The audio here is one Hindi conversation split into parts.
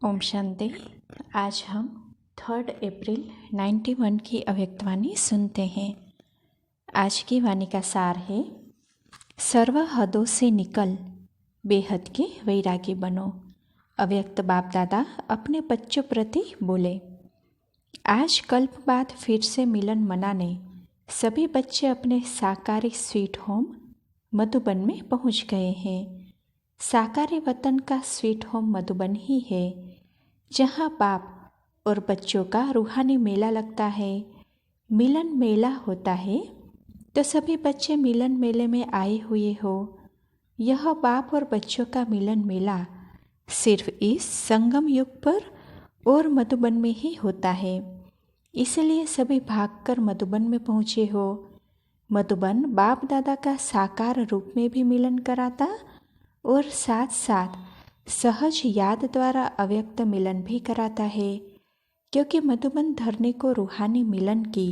ओम शांति। आज हम 3 अप्रैल 91 की अव्यक्तवाणी सुनते हैं। आज की वाणी का सार है, सर्व हदों से निकल बेहद के वैरागी बनो। अव्यक्त बाप दादा अपने बच्चों प्रति बोले। आज कल्प बाद फिर से मिलन मनाने सभी बच्चे अपने साकारी स्वीट होम मधुबन में पहुंच गए हैं। साकारी वतन का स्वीट होम मधुबन ही है, जहाँ बाप और बच्चों का रूहानी मेला लगता है। मिलन मेला होता है तो सभी बच्चे मिलन मेले में आए हुए हो। यह बाप और बच्चों का मिलन मेला सिर्फ इस संगम युग पर और मधुबन में ही होता है, इसलिए सभी भागकर मधुबन में पहुँचे हो। मधुबन बाप दादा का साकार रूप में भी मिलन कराता और साथ साथ सहज याद द्वारा अव्यक्त मिलन भी कराता है, क्योंकि मधुबन धरनी को रूहानी मिलन की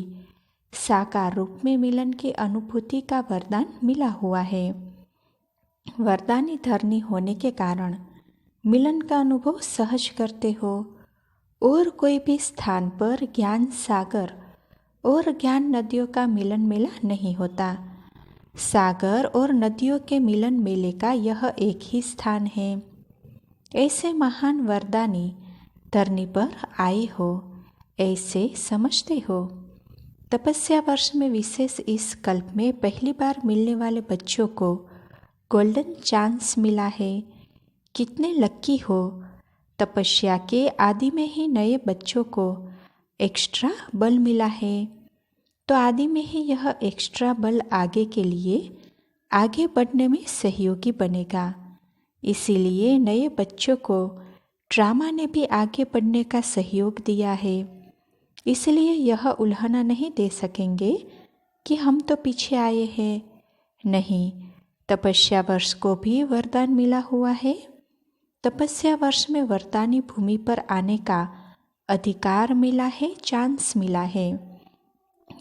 साकार रूप में मिलन की अनुभूति का वरदान मिला हुआ है। वरदानी धरनी होने के कारण मिलन का अनुभव सहज करते हो और कोई भी स्थान पर ज्ञान सागर और ज्ञान नदियों का मिलन मेला नहीं होता। सागर और नदियों के मिलन मेले का यह एक ही स्थान है। ऐसे महान वरदानी धरनी पर आए हो, ऐसे समझते हो। तपस्या वर्ष में विशेष इस कल्प में पहली बार मिलने वाले बच्चों को गोल्डन चांस मिला है। कितने लक्की हो। तपस्या के आदि में ही नए बच्चों को एक्स्ट्रा बल मिला है, तो आदि में ही यह एक्स्ट्रा बल आगे के लिए आगे बढ़ने में सहयोगी बनेगा। इसीलिए नए बच्चों को ड्रामा ने भी आगे बढ़ने का सहयोग दिया है। इसलिए यह उल्हाना नहीं दे सकेंगे कि हम तो पीछे आए हैं। नहीं, तपस्या वर्ष को भी वरदान मिला हुआ है। तपस्या वर्ष में वरदानी भूमि पर आने का अधिकार मिला है, चांस मिला है।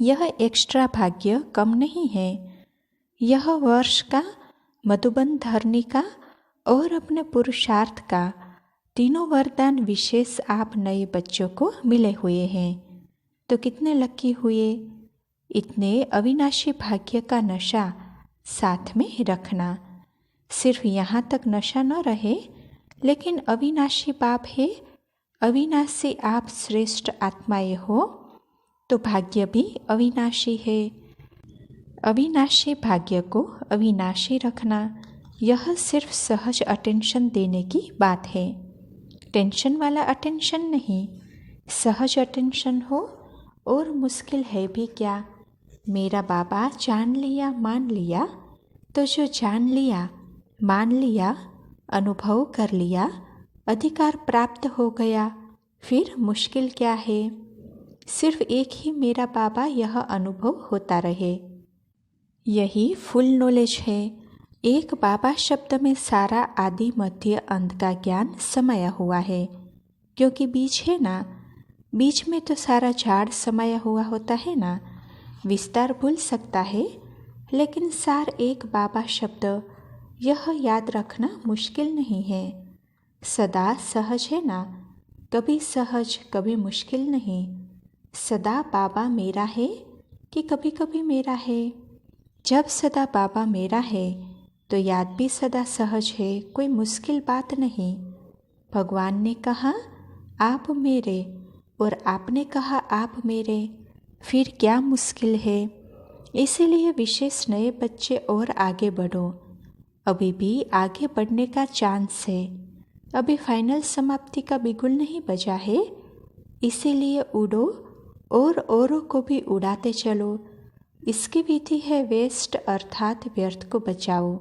यह एक्स्ट्रा भाग्य कम नहीं है। यह वर्ष का, मधुबन धरनी का और अपने पुरुषार्थ का तीनों वरदान विशेष आप नए बच्चों को मिले हुए हैं। तो कितने लकी हुए। इतने अविनाशी भाग्य का नशा साथ में रखना। सिर्फ यहाँ तक नशा न रहे, लेकिन अविनाशी बाप है, अविनाशी आप श्रेष्ठ आत्माएं हो, तो भाग्य भी अविनाशी है। अविनाशी भाग्य को अविनाशी रखना, यह सिर्फ सहज अटेंशन देने की बात है। टेंशन वाला अटेंशन नहीं, सहज अटेंशन हो। और मुश्किल है भी क्या। मेरा बाबा जान लिया, मान लिया, तो जो जान लिया, मान लिया, अनुभव कर लिया, अधिकार प्राप्त हो गया, फिर मुश्किल क्या है। सिर्फ एक ही मेरा बाबा, यह अनुभव होता रहे, यही फुल नॉलेज है। एक बाबा शब्द में सारा आदि मध्य अंत का ज्ञान समाया हुआ है, क्योंकि बीज है ना, बीज में तो सारा झाड़ समाया हुआ होता है ना। विस्तार भूल सकता है, लेकिन सार एक बाबा शब्द, यह याद रखना मुश्किल नहीं है। सदा सहज है ना, कभी सहज कभी मुश्किल नहीं। सदा बाबा मेरा है कि कभी कभी मेरा है। जब सदा बाबा मेरा है तो याद भी सदा सहज है, कोई मुश्किल बात नहीं। भगवान ने कहा आप मेरे और आपने कहा आप मेरे, फिर क्या मुश्किल है। इसीलिए विशेष नए बच्चे और आगे बढ़ो। अभी भी आगे बढ़ने का चांस है। अभी फाइनल समाप्ति का बिगुल नहीं बजा है, इसीलिए उड़ो और औरों को भी उड़ाते चलो। इसकी विधि है वेस्ट, अर्थात व्यर्थ को बचाओ।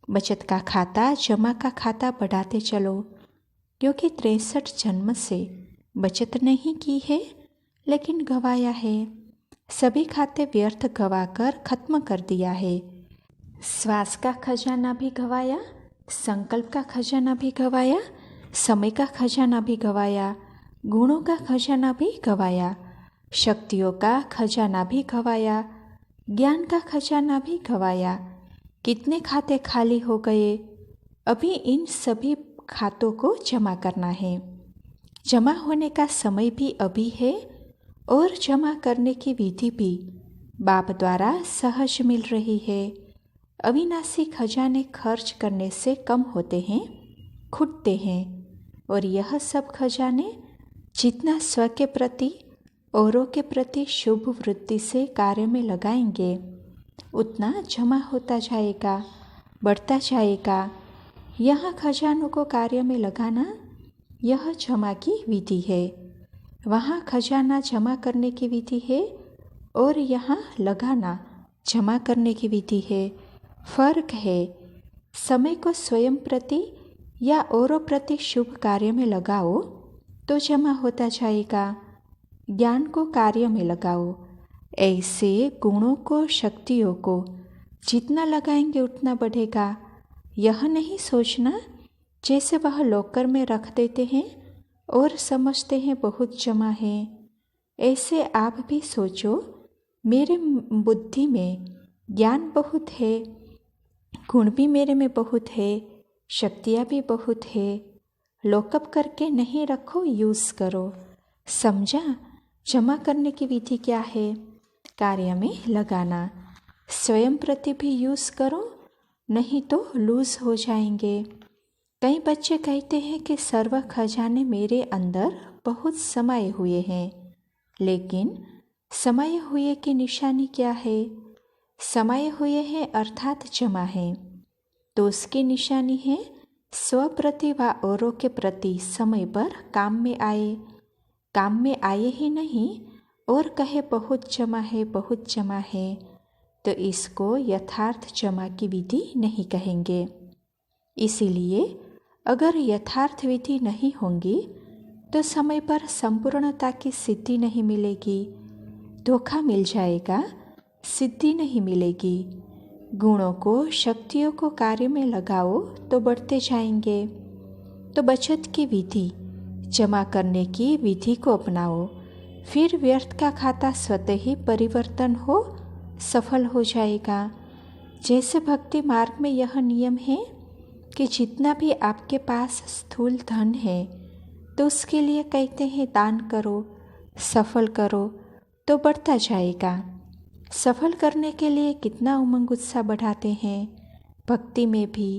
बचत का खाता, जमा का खाता बढ़ाते चलो, क्योंकि 63 जन्म से बचत नहीं की है, लेकिन गवाया है। सभी खाते व्यर्थ गवाकर खत्म कर दिया है। श्वास का खजाना भी गवाया, संकल्प का खजाना भी गवाया, समय का खजाना भी गवाया, गुणों का खजाना भी गवाया, शक्तियों का खजाना भी गवाया, ज्ञान का खजाना भी गवाया। कितने खाते खाली हो गए। अभी इन सभी खातों को जमा करना है। जमा होने का समय भी अभी है और जमा करने की विधि भी बाप द्वारा सहज मिल रही है। अविनाशी खजाने खर्च करने से कम होते हैं, खुटते हैं, और यह सब खजाने जितना स्व के प्रति, औरों के प्रति शुभ वृत्ति से कार्य में लगाएंगे उतना जमा होता जाएगा, बढ़ता जाएगा। यहाँ खजानों को कार्य में लगाना यह जमा की विधि है, वहाँ खजाना जमा करने की विधि है और यहाँ लगाना जमा करने की विधि है। फर्क है। समय को स्वयं प्रति या औरों प्रति शुभ कार्य में लगाओ तो जमा होता जाएगा, ज्ञान को कार्य में लगाओ। ऐसे गुणों को, शक्तियों को जितना लगाएंगे उतना बढ़ेगा। यह नहीं सोचना जैसे वह लॉकर में रख देते हैं और समझते हैं बहुत जमा है। ऐसे आप भी सोचो, मेरे बुद्धि में ज्ञान बहुत है, गुण भी मेरे में बहुत है, शक्तियाँ भी बहुत है। लॉकअप करके नहीं रखो, यूज़ करो। समझा? जमा करने की विधि क्या है? कार्य में लगाना। स्वयं प्रति भी यूज़ करो, नहीं तो लूज हो जाएंगे। कई बच्चे कहते हैं कि सर्व खजाने मेरे अंदर बहुत समाये हुए हैं, लेकिन समाये हुए की निशानी क्या है? समाये हुए हैं अर्थात जमा है, तो उसकी निशानी है स्व प्रति व औरों के प्रति समय पर काम में आए। काम में आए ही नहीं और कहे बहुत जमा है, बहुत जमा है, तो इसको यथार्थ जमा की विधि नहीं कहेंगे। इसीलिए अगर यथार्थ विधि नहीं होंगी तो समय पर संपूर्णता की सिद्धि नहीं मिलेगी, धोखा मिल जाएगा, सिद्धि नहीं मिलेगी। गुणों को, शक्तियों को कार्य में लगाओ तो बढ़ते जाएंगे। तो बचत की विधि, जमा करने की विधि को अपनाओ, फिर व्यर्थ का खाता स्वतः ही परिवर्तन हो, सफल हो जाएगा। जैसे भक्ति मार्ग में यह नियम है कि जितना भी आपके पास स्थूल धन है तो उसके लिए कहते हैं दान करो, सफल करो, तो बढ़ता जाएगा। सफल करने के लिए कितना उमंग उत्साह बढ़ाते हैं। भक्ति में भी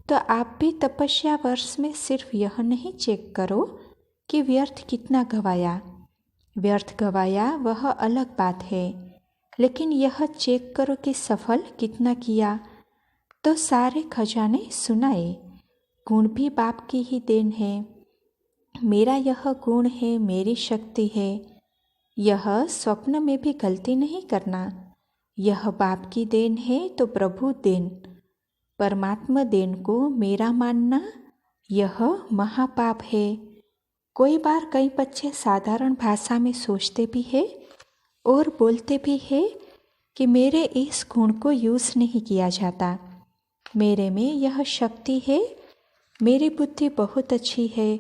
तो आप भी तपस्या वर्ष में सिर्फ यह नहीं चेक करो कि व्यर्थ कितना गवाया। व्यर्थ गवाया वह अलग बात है, लेकिन यह चेक करो कि सफल कितना किया। तो सारे खजाने सुनाए। गुण भी बाप की ही देन है। मेरा यह गुण है, मेरी शक्ति है। यह स्वप्न में भी गलती नहीं करना। यह बाप की देन है तो प्रभु देन, परमात्मा देन को मेरा मानना यह महापाप है। कोई बार कई बच्चे साधारण भाषा में सोचते भी है और बोलते भी है कि मेरे इस गुण को यूज़ नहीं किया जाता, मेरे में यह शक्ति है, मेरी बुद्धि बहुत अच्छी है,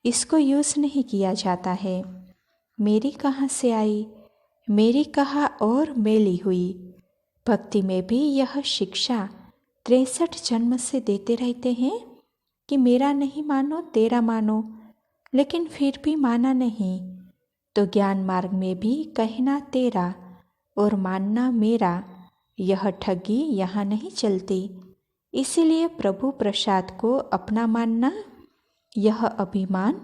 इसको यूज़ नहीं किया जाता है। मेरी कहाँ से आई, मेरी कहाँ और मेली हुई। भक्ति में भी यह शिक्षा 63 जन्म से देते रहते हैं कि मेरा नहीं मानो, तेरा मानो, लेकिन फिर भी माना नहीं। तो ज्ञान मार्ग में भी कहना तेरा और मानना मेरा, यह ठगी यहाँ नहीं चलती। इसीलिए प्रभु प्रसाद को अपना मानना यह अभिमान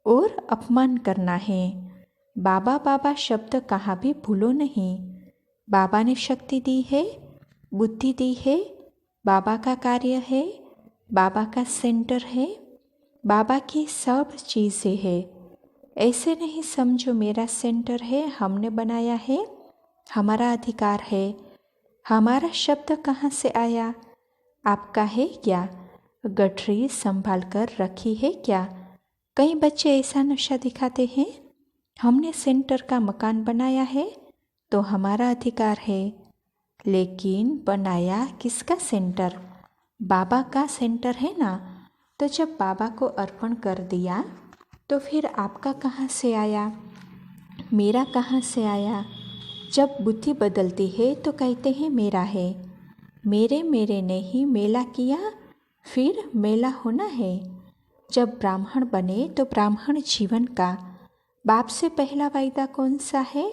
और अपमान करना है। बाबा बाबा शब्द कहाँ भी भूलो नहीं। बाबा ने शक्ति दी है, बुद्धि दी है, बाबा का कार्य है, बाबा का सेंटर है, बाबा की सब चीज़ें है। ऐसे नहीं समझो मेरा सेंटर है, हमने बनाया है, हमारा अधिकार है। हमारा शब्द कहाँ से आया? आपका है क्या? गठरी संभाल कर रखी है क्या? कई बच्चे ऐसा नशा दिखाते हैं, हमने सेंटर का मकान बनाया है तो हमारा अधिकार है। लेकिन बनाया किसका सेंटर? बाबा का सेंटर है ना। तो जब बाबा को अर्पण कर दिया तो फिर आपका कहाँ से आया, मेरा कहाँ से आया? जब बुद्धि बदलती है तो कहते हैं मेरा है। मेरे मेरे ने ही मेला किया, फिर मेला होना है। जब ब्राह्मण बने तो ब्राह्मण जीवन का बाप से पहला वायदा कौन सा है?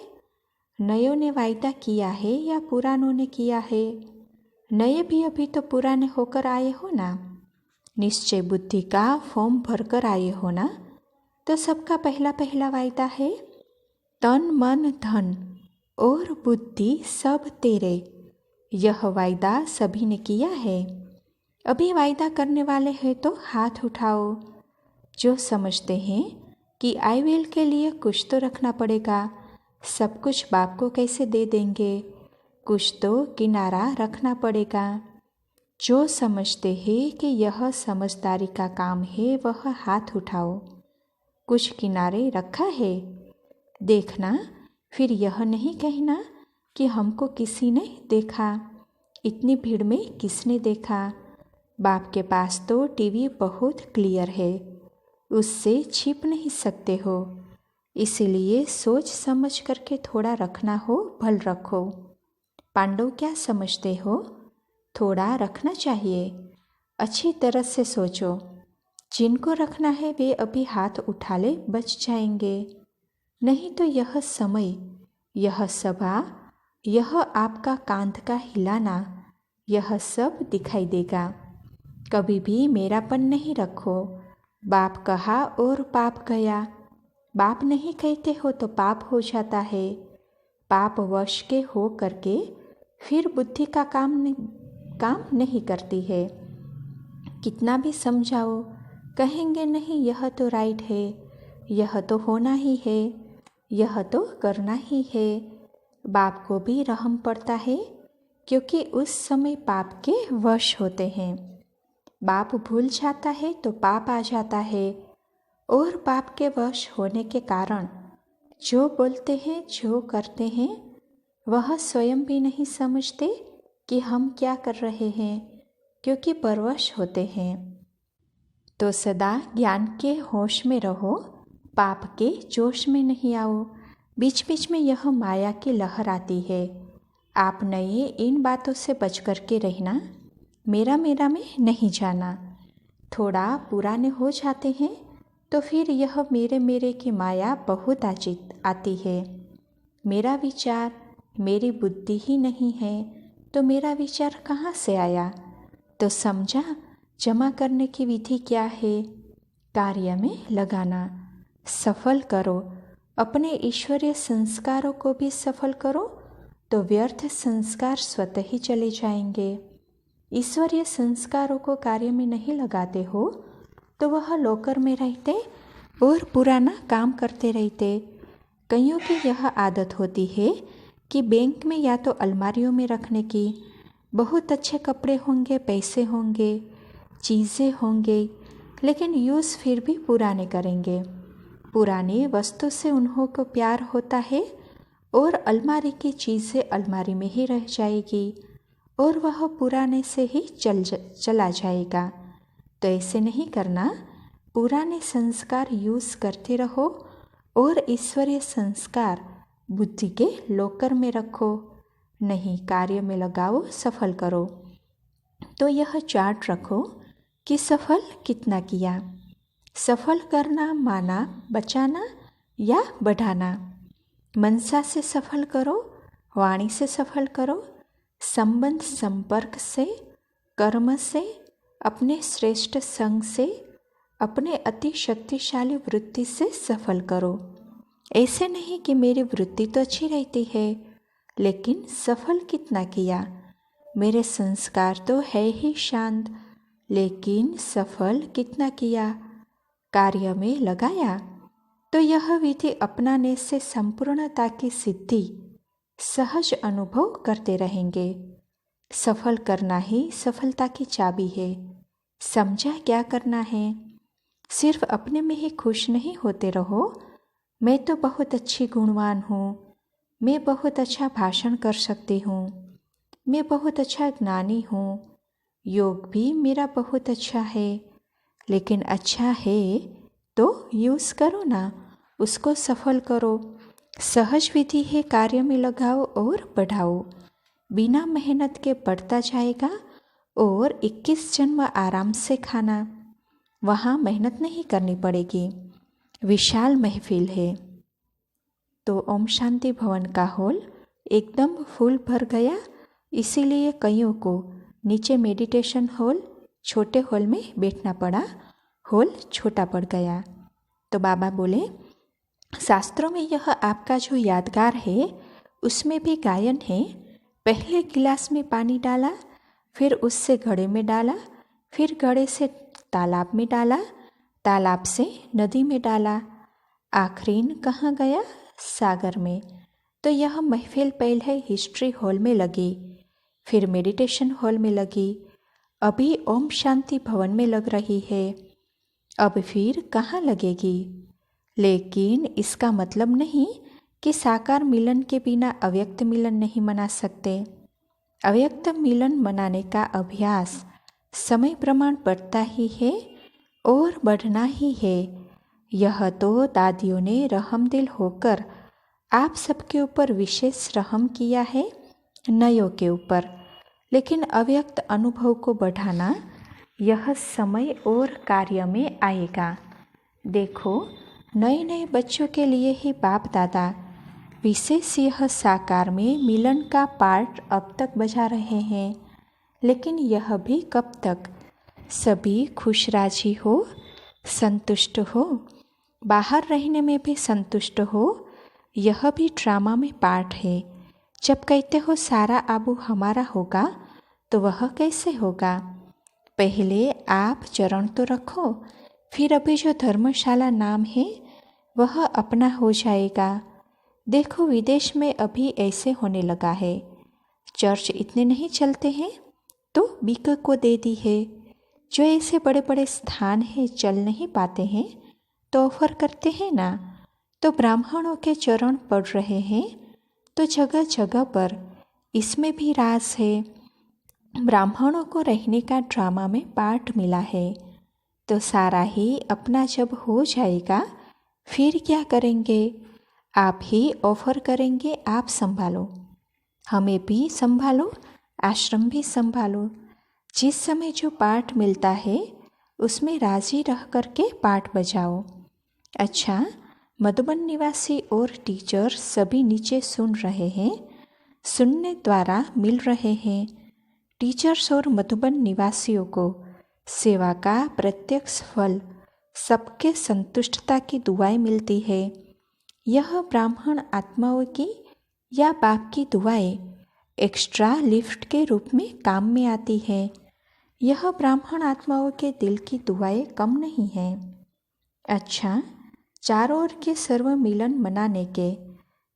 नयों ने वायदा किया है या पुरानों ने किया है? नए भी अभी तो पुराने होकर आए हो ना। निश्चय बुद्धि का फॉर्म भरकर आए हो ना। तो सबका पहला पहला वायदा है, तन मन धन और बुद्धि सब तेरे। यह वायदा सभी ने किया है। अभी वायदा करने वाले हैं तो हाथ उठाओ। जो समझते हैं कि आईवेल के लिए कुछ तो रखना पड़ेगा, सब कुछ बाप को कैसे दे देंगे, कुछ तो किनारा रखना पड़ेगा। जो समझते हैं कि यह समझदारी का काम है वह हाथ उठाओ। कुछ किनारे रखा है? देखना, फिर यह नहीं कहना कि हमको किसी ने देखा। इतनी भीड़ में किसने देखा? बाप के पास तो टीवी बहुत क्लियर है, उससे छिप नहीं सकते हो। इसीलिए सोच समझ करके थोड़ा रखना हो भल रखो। पांडव क्या समझते हो? थोड़ा रखना चाहिए। अच्छी तरह से सोचो। जिनको रखना है वे अभी हाथ उठा ले, बच जाएंगे। नहीं तो यह समय, यह सभा, यह आपका कांध का हिलाना, यह सब दिखाई देगा। कभी भी मेरापन नहीं रखो। बाप कहा और पाप गया। बाप नहीं कहते हो तो पाप हो जाता है। पाप वश के हो करके फिर बुद्धि का काम नहीं करती है। कितना भी समझाओ, कहेंगे नहीं यह तो राइट है, यह तो होना ही है, यह तो करना ही है। बाप को भी रहम पड़ता है, क्योंकि उस समय पाप के वश होते हैं। बाप भूल जाता है तो पाप आ जाता है, और पाप के वश होने के कारण जो बोलते हैं, जो करते हैं, वह स्वयं भी नहीं समझते कि हम क्या कर रहे हैं, क्योंकि परवश होते हैं। तो सदा ज्ञान के होश में रहो, पाप के जोश में नहीं आओ। बीच बीच में यह माया की लहर आती है। आप नए इन बातों से बच कर के रहना। मेरा मेरा में नहीं जाना। थोड़ा पुराने हो जाते हैं तो फिर यह मेरे मेरे की माया बहुत आती है। मेरा विचार, मेरी बुद्धि ही नहीं है तो मेरा विचार कहाँ से आया? तो समझा जमा करने की विधि क्या है? कार्य में लगाना। सफल करो। अपने ईश्वरीय संस्कारों को भी सफल करो तो व्यर्थ संस्कार स्वतः ही चले जाएंगे। ईश्वरीय संस्कारों को कार्य में नहीं लगाते हो तो वह लॉकर में रहते और पुराना काम करते रहते। कईयों की यह आदत होती है कि बैंक में या तो अलमारियों में रखने की। बहुत अच्छे कपड़े होंगे, पैसे होंगे, चीज़ें होंगे, लेकिन यूज़ फिर भी पुराने करेंगे। पुरानी वस्तु से उन्हों को प्यार होता है और अलमारी की चीज़ें अलमारी में ही रह जाएगी और वह पुराने से ही चला जाएगा। तो ऐसे नहीं करना। पुराने संस्कार यूज़ करते रहो और ईश्वरीय संस्कार बुद्धि के लॉकर में रखो। नहीं, कार्य में लगाओ, सफल करो। तो यह चार्ट रखो कि सफल कितना किया। सफल करना माना बचाना या बढ़ाना। मनसा से सफल करो, वाणी से सफल करो, संबंध संपर्क से, कर्म से, अपने श्रेष्ठ संग से, अपने अति शक्तिशाली वृत्ति से सफल करो। ऐसे नहीं कि मेरी वृत्ति तो अच्छी रहती है, लेकिन सफल कितना किया। मेरे संस्कार तो है ही शांत, लेकिन सफल कितना किया, कार्य में लगाया। तो यह विधि अपनाने से संपूर्णता की सिद्धि सहज अनुभव करते रहेंगे। सफल करना ही सफलता की चाबी है। समझा क्या करना है? सिर्फ अपने में ही खुश नहीं होते रहो। मैं तो बहुत अच्छी गुणवान हूँ, मैं बहुत अच्छा भाषण कर सकती हूँ, मैं बहुत अच्छा ज्ञानी हूँ, योग भी मेरा बहुत अच्छा है। लेकिन अच्छा है तो यूज़ करो ना, उसको सफल करो। सहज विधि है, कार्य में लगाओ और बढ़ाओ। बिना मेहनत के बढ़ता जाएगा और 21 जन्म आराम से खाना। वहाँ मेहनत नहीं करनी पड़ेगी, विशाल महफिल है। तो ओम शांति भवन का हॉल एकदम फुल भर गया, इसीलिए कईयों को नीचे मेडिटेशन हॉल छोटे हॉल में बैठना पड़ा, हॉल छोटा पड़ गया। तो बाबा बोले, शास्त्रों में यह आपका जो यादगार है उसमें भी गायन है। पहले गिलास में पानी डाला, फिर उससे घड़े में डाला, फिर घड़े से तालाब में डाला, तालाब से नदी में डाला, आखिरीन कहाँ गया? सागर में। तो यह महफिल पहले हिस्ट्री हॉल में लगी, फिर मेडिटेशन हॉल में लगी, अभी ओम शांति भवन में लग रही है, अब फिर कहाँ लगेगी? लेकिन इसका मतलब नहीं कि साकार मिलन के बिना अव्यक्त मिलन नहीं मना सकते। अव्यक्त मिलन मनाने का अभ्यास समय प्रमाण बढ़ता ही है और बढ़ना ही है। यह तो दादियों ने रहमदिल होकर आप सबके ऊपर विशेष रहम किया है, नयों के ऊपर। लेकिन अव्यक्त अनुभव को बढ़ाना यह समय और कार्य में आएगा। देखो, नए नए बच्चों के लिए ही बाप दादा विशेष यह साकार में मिलन का पार्ट अब तक बजा रहे हैं। लेकिन यह भी कब तक? सभी खुश राजी हो, संतुष्ट हो, बाहर रहने में भी संतुष्ट हो। यह भी ड्रामा में पार्ट है। जब कहते हो सारा आबू हमारा होगा, तो वह कैसे होगा? पहले आप चरण तो रखो, फिर अभी जो धर्मशाला नाम है वह अपना हो जाएगा। देखो, विदेश में अभी ऐसे होने लगा है। चर्च इतने नहीं चलते हैं तो बीक को दे दी है। जो ऐसे बड़े बड़े स्थान हैं चल नहीं पाते हैं तो ऑफर करते हैं ना। तो ब्राह्मणों के चरण पड़ रहे हैं, तो जगह जगह पर इसमें भी राज है। ब्राह्मणों को रहने का ड्रामा में पार्ट मिला है। तो सारा ही अपना जब हो जाएगा, फिर क्या करेंगे? आप ही ऑफर करेंगे, आप संभालो, हमें भी संभालो, आश्रम भी संभालो। जिस समय जो पाठ मिलता है उसमें राजी रह करके पाठ बजाओ। अच्छा, मधुबन निवासी और टीचर सभी नीचे सुन रहे हैं, सुनने द्वारा मिल रहे हैं। टीचर्स और मधुबन निवासियों को सेवा का प्रत्यक्ष फल, सबके संतुष्टता की दुआएं मिलती है। यह ब्राह्मण आत्माओं की या बाप की दुआएं एक्स्ट्रा लिफ्ट के रूप में काम में आती है। यह ब्राह्मण आत्माओं के दिल की दुआएं कम नहीं है। अच्छा, चारों ओर के सर्व मिलन मनाने के,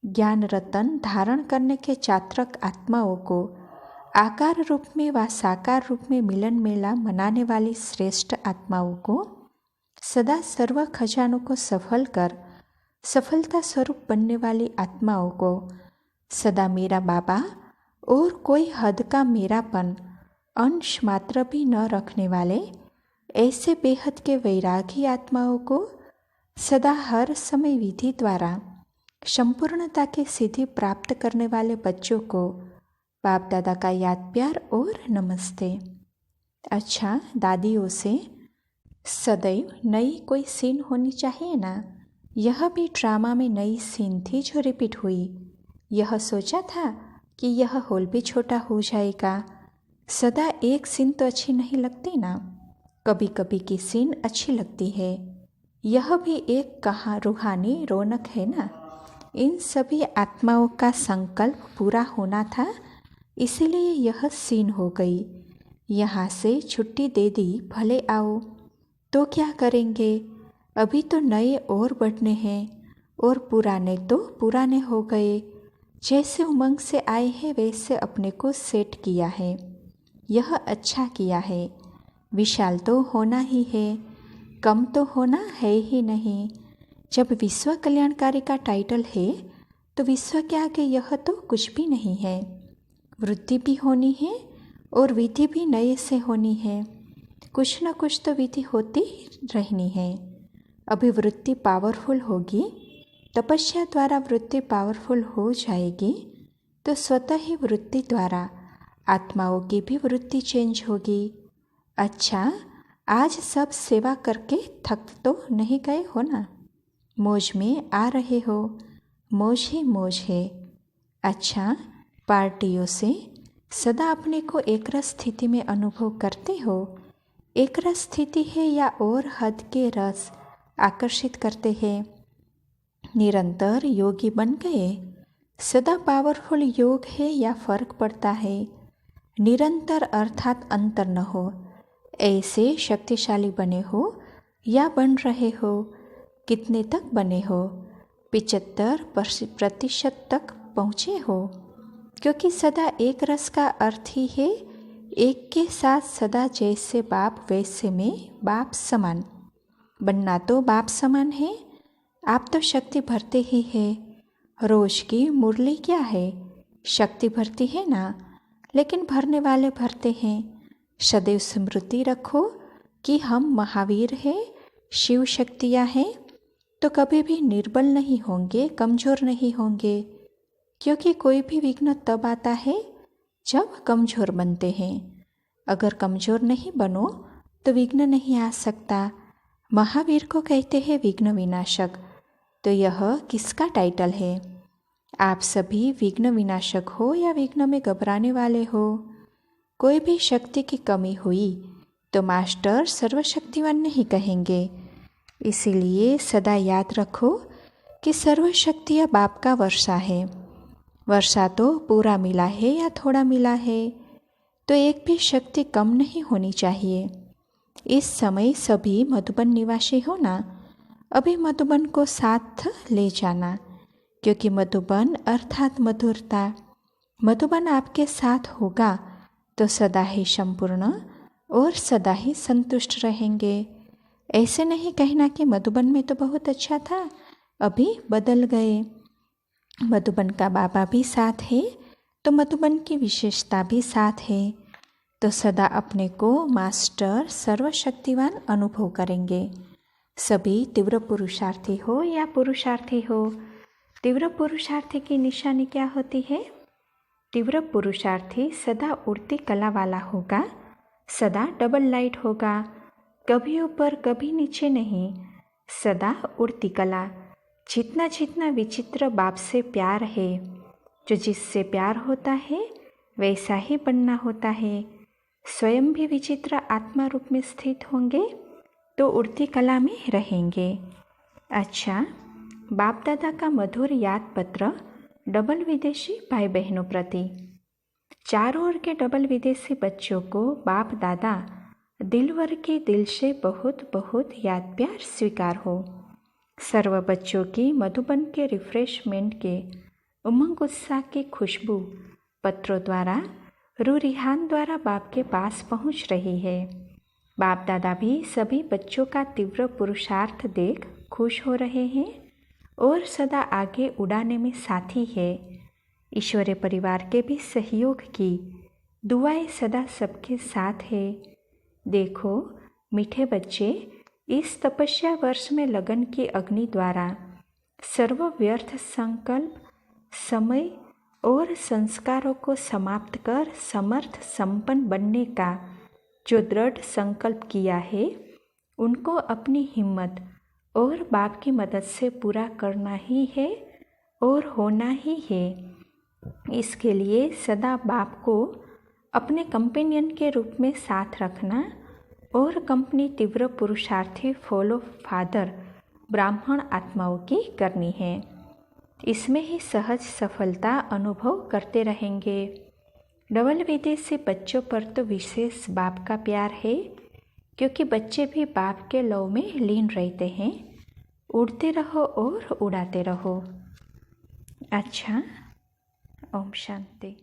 ज्ञान रतन धारण करने के चात्रक आत्माओं को आकार रूप में व साकार रूप में मिलन मेला मनाने वाली श्रेष्ठ आत्माओं को, सदा सर्व खजानों को सफल कर सफलता स्वरूप बनने वाली आत्माओं को, सदा मेरा बाबा और कोई हद का मेरापन अंश मात्र भी न रखने वाले ऐसे बेहद के वैरागी आत्माओं को, सदा हर समय विधि द्वारा संपूर्णता की सिद्धि प्राप्त करने वाले बच्चों को बाप दादा का याद प्यार और नमस्ते। अच्छा, दादियों से सदैव नई कोई सीन होनी चाहिए ना। यह भी ड्रामा में नई सीन थी जो रिपीट हुई। यह सोचा था कि यह हॉल भी छोटा हो जाएगा। सदा एक सीन तो अच्छी नहीं लगती ना, कभी कभी की सीन अच्छी लगती है। यह भी एक कहा रूहानी रौनक है ना। इन सभी आत्माओं का संकल्प पूरा होना था, इसीलिए यह सीन हो गई। यहाँ से छुट्टी दे दी, भले आओ। तो क्या करेंगे? अभी तो नए और बढ़ने हैं और पुराने तो पुराने हो गए। जैसे उमंग से आए हैं वैसे अपने को सेट किया है। यह अच्छा किया है। विशाल तो होना ही है, कम तो होना है ही नहीं। जब विश्व कल्याणकारी का टाइटल है तो विश्व के आगे यह तो कुछ भी नहीं है। वृद्धि भी होनी है और विधि भी नए से होनी है। कुछ न कुछ तो विधि होती रहनी है। अभी वृत्ति पावरफुल होगी, तपस्या द्वारा वृत्ति पावरफुल हो जाएगी, तो स्वतः ही वृत्ति द्वारा आत्माओं की भी वृत्ति चेंज होगी। अच्छा, आज सब सेवा करके थक तो नहीं गए हो ना? मौज में आ रहे हो, मौज ही मौज है। अच्छा, पार्टियों से सदा अपने को एकरस स्थिति में अनुभव करते हो? एकरस स्थिति है या और हद के रस आकर्षित करते हैं? निरंतर योगी बन गए? सदा पावरफुल योग है या फर्क पड़ता है? निरंतर अर्थात अंतर न हो, ऐसे शक्तिशाली बने हो या बन रहे हो? कितने तक बने हो? 75% तक पहुँचे हो? क्योंकि सदा एक रस का अर्थ ही है एक के साथ सदा जैसे बाप वैसे में बाप समान। बनना तो बाप समान है। आप तो शक्ति भरते ही है। रोज की मुरली क्या है? शक्ति भरती है ना, लेकिन भरने वाले भरते हैं। सदैव स्मृति रखो कि हम महावीर हैं, शिव शक्तियाँ हैं, तो कभी भी निर्बल नहीं होंगे, कमज़ोर नहीं होंगे। क्योंकि कोई भी विघ्न तब आता है जब कमज़ोर बनते हैं। अगर कमज़ोर नहीं बनो तो विघ्न नहीं आ सकता। महावीर को कहते हैं विघ्न विनाशक। तो यह किसका टाइटल है? आप सभी विघ्न विनाशक हो या विघ्न में घबराने वाले हो? कोई भी शक्ति की कमी हुई तो मास्टर सर्वशक्तिवान नहीं कहेंगे। इसीलिए सदा याद रखो कि सर्वशक्तियाँ बाप का वर्षा है। वर्षा तो पूरा मिला है या थोड़ा मिला है, तो एक भी शक्ति कम नहीं होनी चाहिए। इस समय सभी मधुबन निवासी हो ना? अभी मधुबन को साथ ले जाना, क्योंकि मधुबन अर्थात मधुरता। मधुबन आपके साथ होगा तो सदा ही संपूर्ण और सदा ही संतुष्ट रहेंगे। ऐसे नहीं कहना कि मधुबन में तो बहुत अच्छा था, अभी बदल गए। मधुबन का बाबा भी साथ है तो मधुबन की विशेषता भी साथ है। तो सदा अपने को मास्टर सर्वशक्तिवान अनुभव करेंगे। सभी तीव्र पुरुषार्थी हो या पुरुषार्थी हो। तीव्र पुरुषार्थी की निशानी क्या होती है? तीव्र पुरुषार्थी सदा उड़ती कला वाला होगा, सदा डबल लाइट होगा, कभी ऊपर कभी नीचे नहीं, सदा उड़ती कला। जितना जितना विचित्र बाप से प्यार है, जो जिससे प्यार होता है वैसा ही बनना होता है। स्वयं भी विचित्र आत्मा रूप में स्थित होंगे तो उड़ती कला में रहेंगे। अच्छा, बाप दादा का मधुर याद पत्र डबल विदेशी भाई बहनों प्रति। चारों ओर के डबल विदेशी बच्चों को बाप दादा दिलवर के दिल से बहुत बहुत याद प्यार स्वीकार हो। सर्व बच्चों की मधुबन के रिफ्रेशमेंट के उमंग उत्साह की खुशबू पत्रों द्वारा रूरिहान द्वारा बाप के पास पहुंच रही है। बाप दादा भी सभी बच्चों का तीव्र पुरुषार्थ देख खुश हो रहे हैं और सदा आगे उड़ाने में साथी है। ईश्वरीय परिवार के भी सहयोग की दुआएं सदा सबके साथ है। देखो मीठे बच्चे, इस तपस्या वर्ष में लगन की अग्नि द्वारा सर्व व्यर्थ संकल्प, समय और संस्कारों को समाप्त कर समर्थ संपन्न बनने का जो दृढ़ संकल्प किया है, उनको अपनी हिम्मत और बाप की मदद से पूरा करना ही है और होना ही है। इसके लिए सदा बाप को अपने कंपेनियन के रूप में साथ रखना और कंपनी तीव्र पुरुषार्थी फॉलो फादर ब्राह्मण आत्माओं की करनी है। इसमें ही सहज सफलता अनुभव करते रहेंगे। डबल विदेशी बच्चों पर तो विशेष बाप का प्यार है, क्योंकि बच्चे भी बाप के लव में लीन रहते हैं। उड़ते रहो और उड़ाते रहो। अच्छा, ओम शांति।